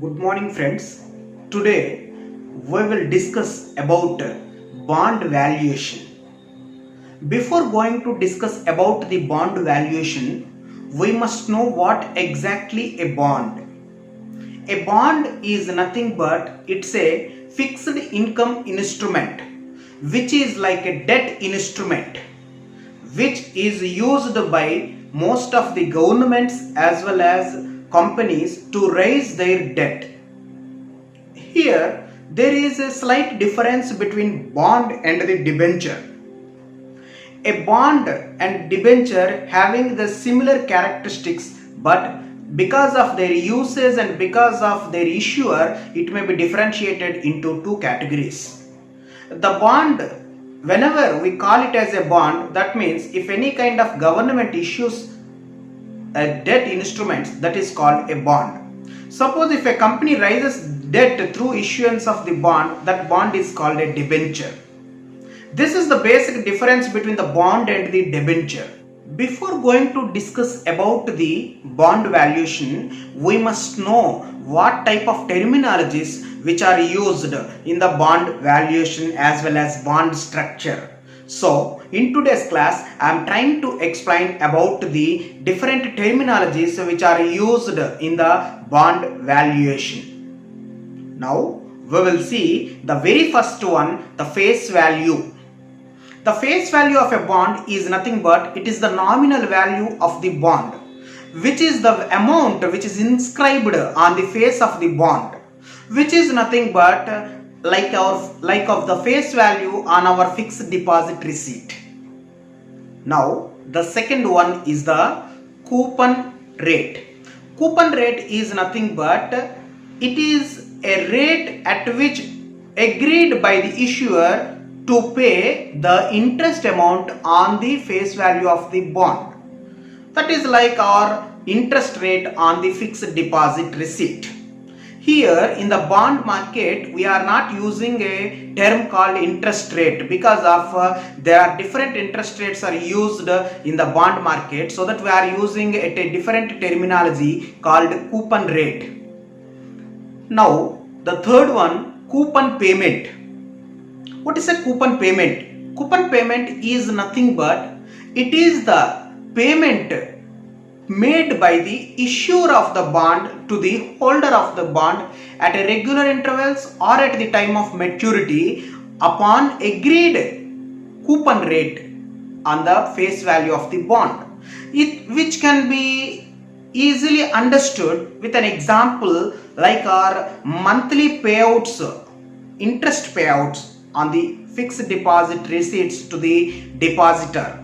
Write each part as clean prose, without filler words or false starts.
Good morning friends. Today we will discuss about bond valuation. Before going to discuss about the bond valuation, we must know what exactly a bond. A bond is nothing but it's a fixed income instrument which is like a debt instrument which is used by most of the governments as well as companies to raise their debt. Here there is a slight difference between bond and the debenture. A bond and debenture having the similar characteristics, but because of their uses and because of their issuer, it may be differentiated into two categories. The bond, whenever we call it as a bond, that means if any kind of government issues a debt instrument, that is called a bond. Suppose if a company raises debt through issuance of the bond, that bond is called a debenture. This is the basic difference between the bond and the debenture. Before going to discuss about the bond valuation, we must know what type of terminologies which are used in the bond valuation as well as bond structure. So in today's class, I am trying to explain about the different terminologies which are used in the bond valuation. Now we will see the very first one, the face value. The face value of a bond is nothing but it is the nominal value of the bond, which is the amount which is inscribed on the face of the bond, which is nothing but like of the face value on our fixed deposit receipt. Now the second one is the coupon rate. Coupon rate is nothing but it is a rate at which agreed by the issuer to pay the interest amount on the face value of the bond. That is like our interest rate on the fixed deposit receipt. Here in the bond market, we are not using a term called interest rate because of there are different interest rates are used in the bond market, so that we are using a different terminology called coupon rate. Now the third one, coupon payment. What is a coupon payment? Coupon payment is nothing but it is the payment made by the issuer of the bond to the holder of the bond at a regular intervals or at the time of maturity upon agreed coupon rate on the face value of the bond, which can be easily understood with an example like our monthly payouts, interest payouts on the fixed deposit receipts to the depositor.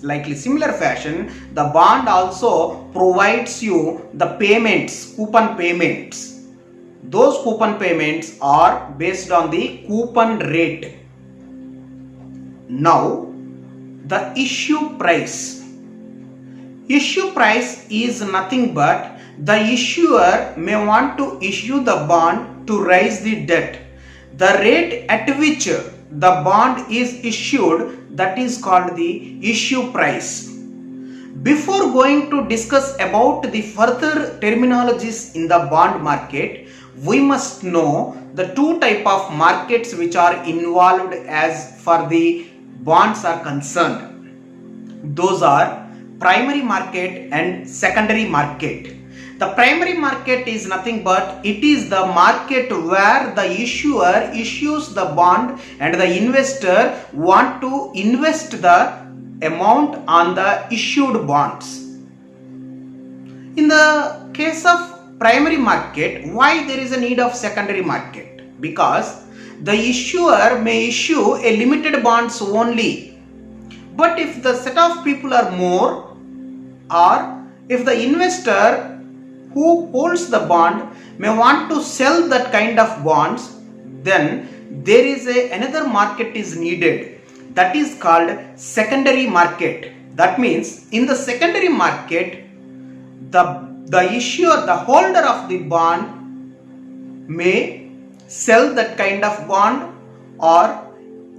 Likely similar fashion, the bond also provides you the payments, coupon payments. Those coupon payments are based on the coupon rate. Now the issue price. Issue price is nothing but the issuer may want to issue the bond to raise the debt. The rate at which the bond is issued, that is called the issue price. Before going to discuss about the further terminologies in the bond market, we must know the two type of markets which are involved as far the bonds are concerned. Those are primary market and secondary market. The primary market is nothing but it is the market where the issuer issues the bond and the investor want to invest the amount on the issued bonds. In the case of primary market, why there is a need of secondary market? Because the issuer may issue a limited bonds only. But if the set of people are more, or if the investor who holds the bond may want to sell that kind of bonds, then there is another market is needed, that is called secondary market. That means in the secondary market, the issuer, the holder of the bond may sell that kind of bond, or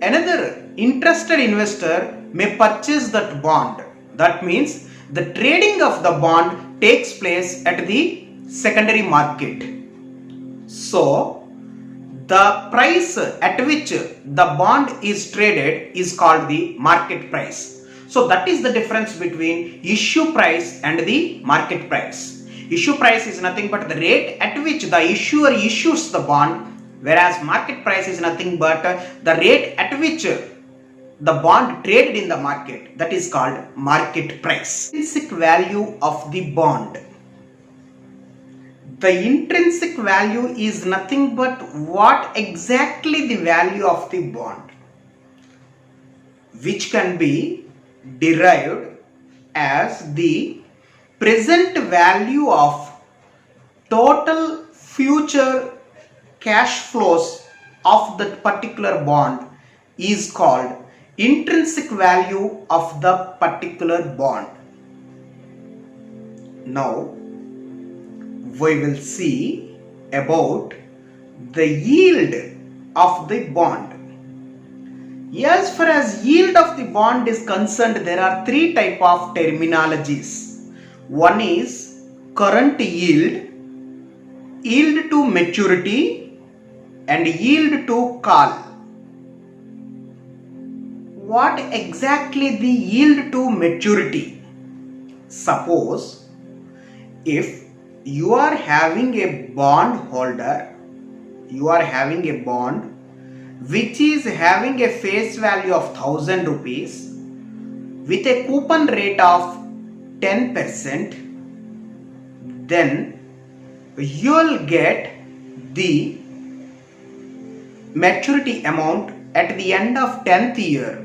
another interested investor may purchase that bond. That means the trading of the bond takes place at the secondary market. So the price at which the bond is traded is called the market price. So that is the difference between issue price and the market price. Issue price is nothing but the rate at which the issuer issues the bond, whereas market price is nothing but the rate at which the bond traded in the market, that is called market price. Intrinsic value of the bond. The intrinsic value is nothing but what exactly the value of the bond, which can be derived as the present value of total future cash flows of that particular bond is called intrinsic value of the particular bond. Now we will see about the yield of the bond. As far as yield of the bond is concerned, there are three types of terminologies. One is current yield, yield to maturity, and yield to call. What exactly the yield to maturity? Suppose if you are having a bond holder, you are having a bond which is having a face value of 1000 rupees with a coupon rate of 10%, then you will get the maturity amount at the end of 10th year.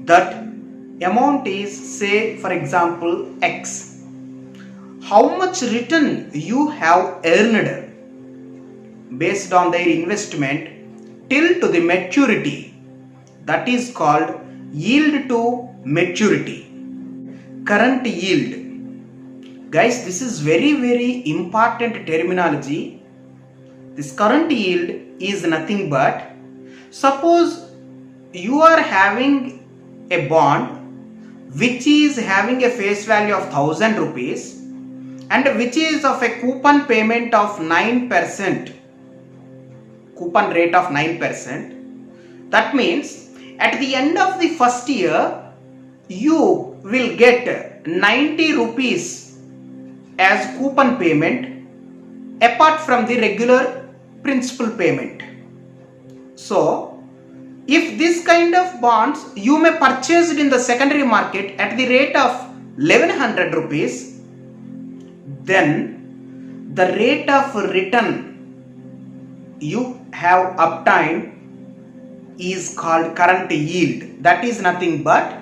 That amount is, say for example, X. How much return you have earned based on their investment till to the maturity, that is called yield to maturity. Current yield. Guys, this is very important terminology. This current yield is nothing but, suppose you are having a bond which is having a face value of 1000 rupees and which is of a coupon payment of 9%, coupon rate of 9%. That means at the end of the first year you will get 90 rupees as coupon payment apart from the regular principal payment. So if this kind of bonds you may purchase it in the secondary market at the rate of 1100 rupees, then the rate of return you have obtained is called current yield. That is nothing but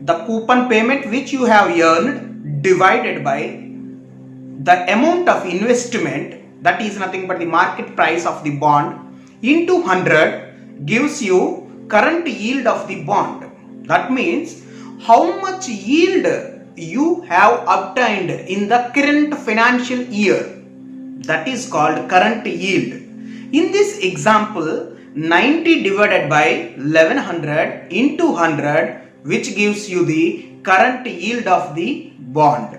the coupon payment which you have earned divided by the amount of investment, that is nothing but the market price of the bond, into 100 gives you current yield of the bond. That means how much yield you have obtained in the current financial year, that is called current yield. In this example, 90 divided by 1100 into 100, which gives you the current yield of the bond.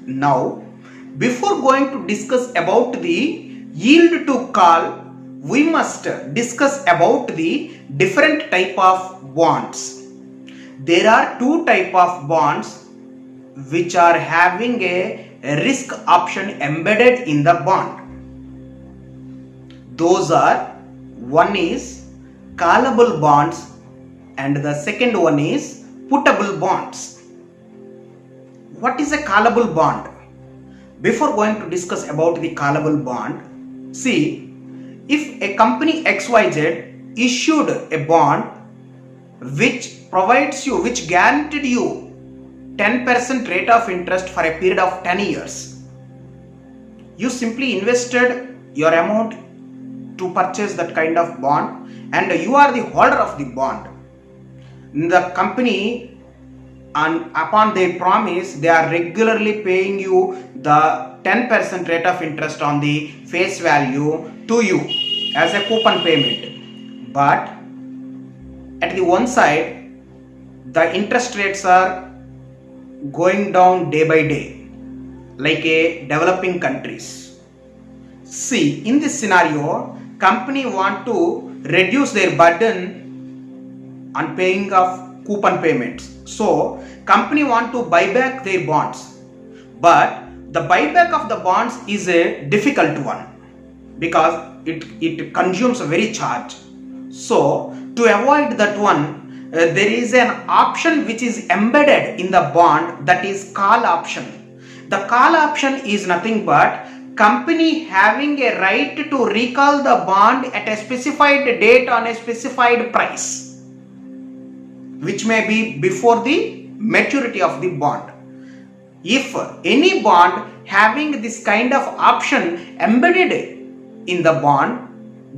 Now before going to discuss about the yield to call, we must discuss about the different type of bonds. There are two type of bonds which are having a risk option embedded in the bond. Those are, one is callable bonds and the second one is puttable bonds. What is a callable bond? Before going to discuss about the callable bond, see, if a company XYZ issued a bond which provides you, which guaranteed you 10% rate of interest for a period of 10 years, you simply invested your amount to purchase that kind of bond and you are the holder of the bond. The company, and upon their promise, they are regularly paying you the 10% rate of interest on the face value to you as a coupon payment. But at the one side, the interest rates are going down day by day. like a developing countries. See, in this scenario, company want to reduce their burden on paying of coupon payments. So, company want to buy back their bonds. But the buyback of the bonds is a difficult one because it consumes a very charge. So, to avoid that one, there is an option which is embedded in the bond, that is call option. The call option is nothing but company having a right to recall the bond at a specified date on a specified price, which may be before the maturity of the bond. If any bond having this kind of option embedded in the bond,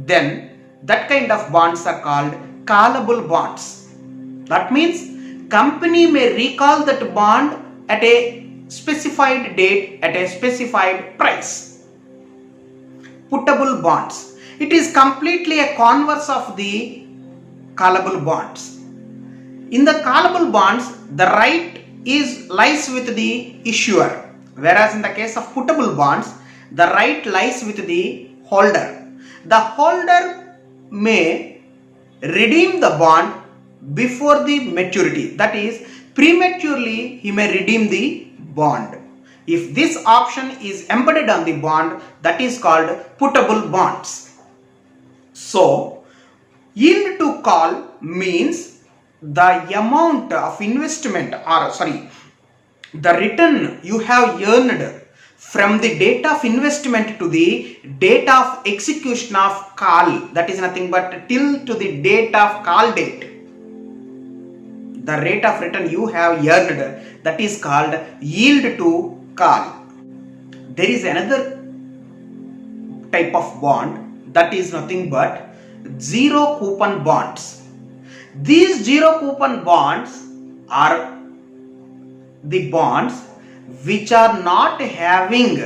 then that kind of bonds are called callable bonds. That means company may recall that bond at a specified date at a specified price. Puttable bonds. It is completely a converse of the callable bonds. In the callable bonds, the right lies with the issuer, whereas in the case of puttable bonds, the right lies with the holder. The holder may redeem the bond before the maturity, that is prematurely he may redeem the bond. If this option is embedded on the bond, that is called puttable bonds. So, yield to call means the amount of investment the return you have earned from the date of investment to the date of execution of call, that is nothing but till to the date of call date. The rate of return you have earned, that is called yield to call. There is another type of bond, that is nothing but zero coupon bonds. These zero coupon bonds are the bonds which are not having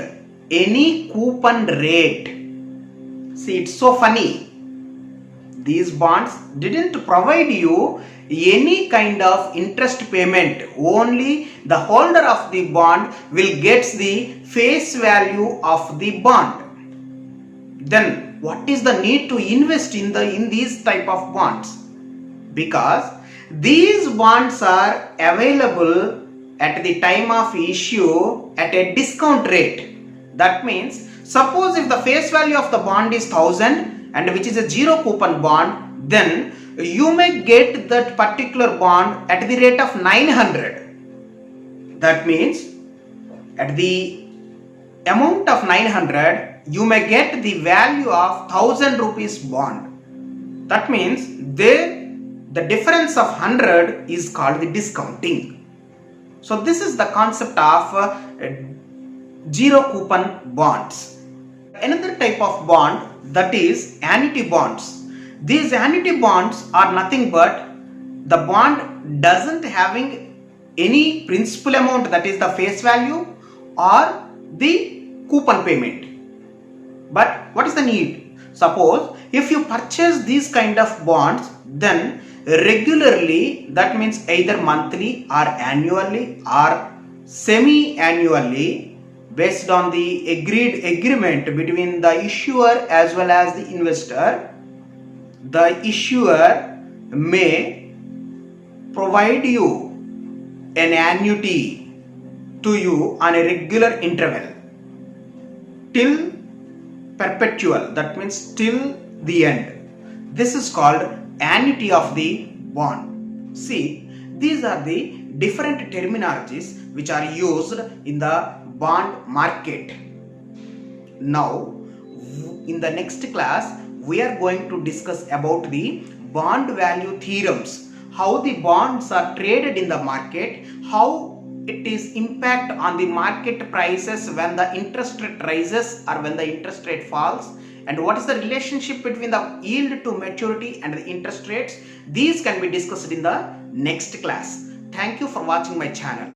any coupon rate. See, it's so funny. These bonds didn't provide you any kind of interest payment. Only the holder of the bond will get the face value of the bond. Then what is the need to invest in these type of bonds? Because these bonds are available at the time of issue at a discount rate. That means, suppose if the face value of the bond is 1000 and which is a zero coupon bond, then you may get that particular bond at the rate of 900. That means at the amount of 900, you may get the value of 1000 rupees bond. That means the difference of 100 is called the discounting. So this is the concept of zero coupon bonds. Another type of bond, that is annuity bonds. These annuity bonds are nothing but the bond doesn't having any principal amount, that is the face value or the coupon payment. But what is the need? Suppose if you purchase these kind of bonds, then regularly, that means either monthly or annually or semi-annually, based on the agreement between the issuer as well as the investor, the issuer may provide you an annuity to you on a regular interval till perpetual, that means till the end. This is called annuity of the bond. See, these are the different terminologies which are used in the bond market. Now, in the next class, we are going to discuss about the bond value theorems, how the bonds are traded in the market, how it is impact on the market prices when the interest rate rises or when the interest rate falls, and what is the relationship between the yield to maturity and the interest rates. These can be discussed in the next class. Thank you for watching my channel.